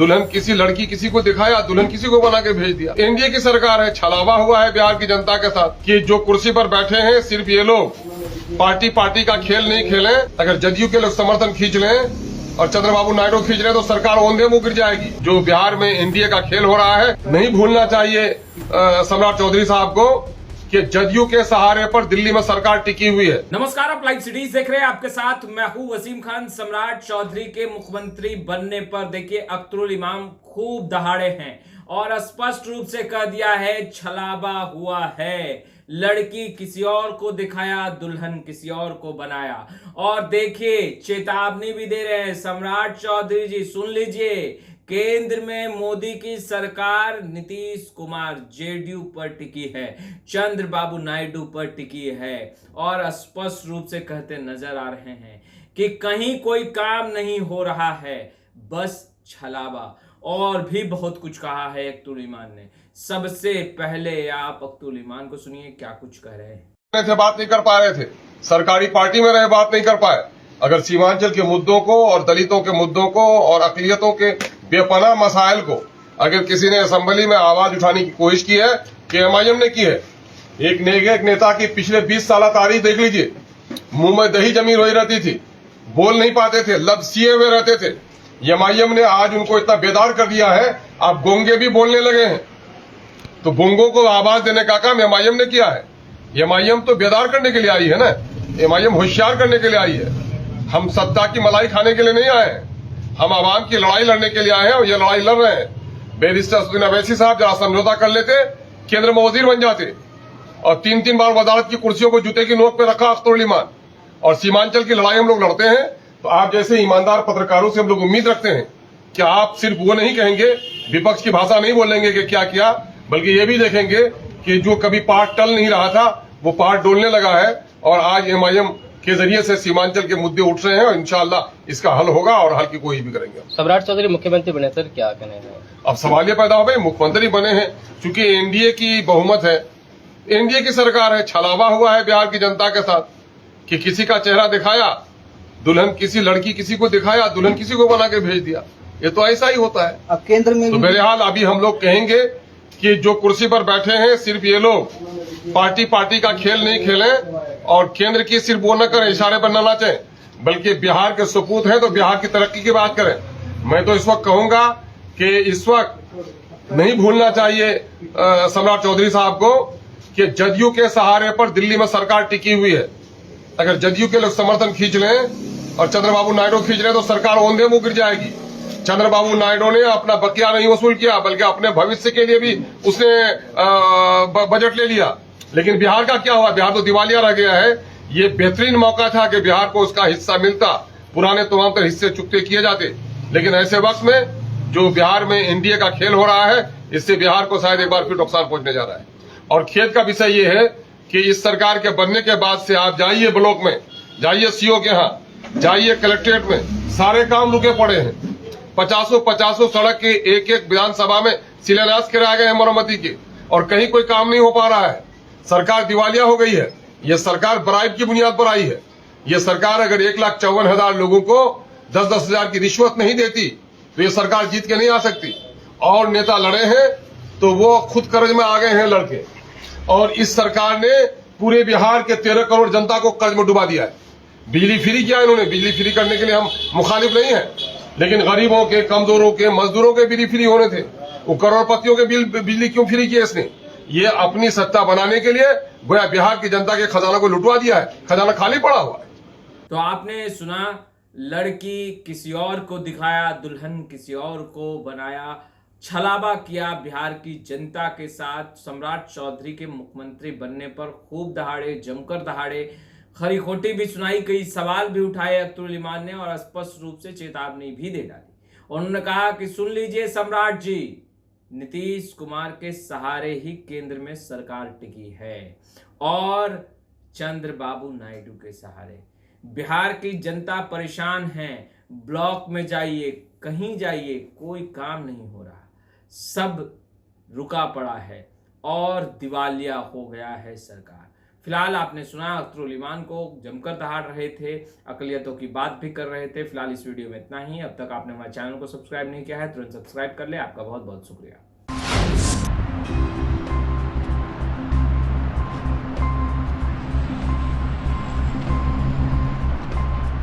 दुल्हन किसी लड़की किसी को दिखाया, दुल्हन किसी को बना के भेज दिया। एनडीए की सरकार है, छलावा हुआ है बिहार की जनता के साथ कि जो कुर्सी पर बैठे हैं सिर्फ ये लोग पार्टी का खेल नहीं खेले। अगर जदयू के लोग समर्थन खींच लें और चंद्रबाबू नायडू खींच रहे तो सरकार औंधे मुंह गिर जाएगी। जो बिहार में एनडीए का खेल हो रहा है, नहीं भूलना चाहिए सम्राट चौधरी साहब को कि जदयू के सहारे पर दिल्ली में सरकार टिकी हुई है। नमस्कार, आप लाइव सिटीज देख रहे हैं। आपके साथ मैं हूं वसीम खान। सम्राट चौधरी के मुख्यमंत्री बनने पर देखिए अख्तरुल इमाम खूब दहाड़े हैं और स्पष्ट रूप से कह दिया है छलावा हुआ है। लड़की किसी और को दिखाया, दुल्हन किसी और को बनाया। और देखिए चेतावनी भी दे रहे हैं सम्राट चौधरी जी, सुन लीजिए। केंद्र में मोदी की सरकार नीतीश कुमार जेडीयू पर टिकी है, चंद्रबाबू नायडू पर टिकी है और स्पष्ट रूप से कहते नजर आ रहे हैं कि कहीं कोई काम नहीं हो रहा है, बस छलावा। और भी बहुत कुछ कहा है अख्तरुल इमान ने। सबसे पहले आप अख्तरुल इमान को सुनिए क्या कुछ कह रहे हैं। बात नहीं कर पा रहे थे, सरकारी पार्टी में रहे बात नहीं कर पाए। अगर सीमांचल के मुद्दों को और दलितों के मुद्दों को और अकलियतों के बेपनाह मसाइल को अगर किसी ने असेंबली में आवाज उठाने की कोशिश की है कि एमआईएम ने की है। एक नेता की पिछले 20 साल तारीख देख लीजिए। मुंह में दही जमी हुई रहती थी, बोल नहीं पाते थे, लफ्ज सिए हुए रहते थे। एमआईएम ने आज उनको इतना बेदार कर दिया है, आप गोंगे भी बोलने लगे हैं। तो गोंगों को आवाज देने का काम एमआईएम ने किया है। एमआईएम तो बेदार करने के लिए आई है ना, एमआईएम होशियार करने के लिए आई है। हम सत्ता की मलाई खाने के लिए नहीं आए हैं, हम आवाम की लड़ाई लड़ने के लिए आए हैं और ये लड़ाई लड़ रहे हैं। बैरिस्टर असदुद्दीन अवैसी साहब जरा समझौता कर लेते, केंद्र में वजीर बन जाते और 3-3 बार वजारत की कुर्सियों को जूते की नोक पे रखा अख्तरुल इमान। और सीमांचल की लड़ाई हम लोग लड़ते हैं तो आप जैसे ईमानदार पत्रकारों से हम लोग उम्मीद रखते हैं कि आप सिर्फ वो नहीं कहेंगे, विपक्ष की भाषा नहीं बोलेंगे कि क्या किया, बल्कि ये भी देखेंगे कि जो कभी पार्ट टल नहीं रहा था वो पार्ट डोलने लगा है। और आज एमआईएम के जरिए से सीमांचल के मुद्दे उठ रहे हैं और इंशाअल्लाह इसका हल होगा और हल की कोशिश भी करेंगे। सम्राट चौधरी मुख्यमंत्री बने, सर क्या कहना है? अब सवाल ये पैदा हो गए, मुख्यमंत्री बने हैं चूंकि एनडीए की बहुमत है, एनडीए की सरकार है, छलावा हुआ है बिहार की जनता के साथ कि किसी का चेहरा दिखाया, दुल्हन किसी लड़की किसी को दिखाया, दुल्हन किसी को बना के भेज दिया। ये तो ऐसा ही होता है। अब केंद्र में तो बहरहाल अभी हम लोग कहेंगे कि जो कुर्सी पर बैठे हैं सिर्फ ये लोग पार्टी का खेल नहीं खेले और केंद्र की सिर्फ वो न करें, इशारे पर न नाचें, बल्कि बिहार के सपूत हैं तो बिहार की तरक्की की बात करें। मैं तो इस वक्त कहूंगा कि इस वक्त नहीं भूलना चाहिए सम्राट चौधरी साहब को कि जदयू के सहारे पर दिल्ली में सरकार टिकी हुई है। अगर जदयू के लोग समर्थन खींच लें और चंद्रबाबू नायडू खींच रहे तो सरकार औंधे मुंह गिर जाएगी। चंद्रबाबू नायडू ने अपना बकिया नहीं वसूल किया, बल्कि अपने भविष्य के लिए भी उसने बजट ले लिया। लेकिन बिहार का क्या हुआ? बिहार तो दिवालिया रह गया है। ये बेहतरीन मौका था कि बिहार को उसका हिस्सा मिलता, पुराने तमाम तरह हिस्से चुकते किए जाते। लेकिन ऐसे वक्त में जो बिहार में एनडीए का खेल हो रहा है, इससे बिहार को शायद एक बार फिर नुकसान पहुंचने जा रहा है। और खेद का विषय ये है कि इस सरकार के बनने के बाद से आप जाइए ब्लॉक में, जाइए सीओ के यहाँ, जाइए कलेक्ट्रेट में, सारे काम रुके पड़े हैं। 50 सड़क के एक विधानसभा में शिलान्यास कराए गए हैं मरम्मती के और कहीं कोई काम नहीं हो पा रहा है। सरकार दिवालिया हो गई है। ये सरकार ब्राइब की बुनियाद पर आई है। ये सरकार अगर 1,54,000 लोगों को 10-10 हजार की रिश्वत नहीं देती तो ये सरकार जीत के नहीं आ सकती। और नेता लड़े हैं तो वो खुद कर्ज में आ गए हैं लड़के। और इस सरकार ने पूरे बिहार के 13 करोड़ जनता को कर्ज में डुबा दिया है। बिजली फ्री किया इन्होंने। बिजली फ्री करने के लिए हम मुखालिफ नहीं है, लेकिन गरीबों के, कमजोरों के, मजदूरों के बिजली फ्री होने थे। वो करोड़पतियों के बिजली क्यों फ्री किया इसने? ये अपनी सत्ता बनाने के लिए गोया बिहार की जनता के खजाना को लुटवा दिया है। खजाना खाली पड़ा हुआ है। तो आपने सुना, लड़की किसी और को दिखाया, दुल्हन किसी और को बनाया, छलावा किया बिहार की जनता के साथ। सम्राट चौधरी के मुख्यमंत्री बनने पर खूब दहाड़े, जमकर दहाड़े, खरी खोटी भी सुनाई, कई सवाल भी उठाए अख्तरुल इमान ने और स्पष्ट रूप से चेतावनी भी दे डाली। और उन्होंने कहा कि सुन लीजिए सम्राट जी, नीतीश कुमार के सहारे ही केंद्र में सरकार टिकी है और चंद्रबाबू नायडू के सहारे। बिहार की जनता परेशान है। ब्लॉक में जाइए, कहीं जाइए, कोई काम नहीं हो रहा, सब रुका पड़ा है और दिवालिया हो गया है सरकार। फिलहाल आपने सुना अख्तरुल ईमान को जमकर दहाड़ रहे थे, अकलियतों की बात भी कर रहे थे। फिलहाल इस वीडियो में इतना ही। अब तक आपने हमारे चैनल को सब्सक्राइब नहीं किया है, तुरंत सब्सक्राइब कर ले। आपका बहुत बहुत शुक्रिया।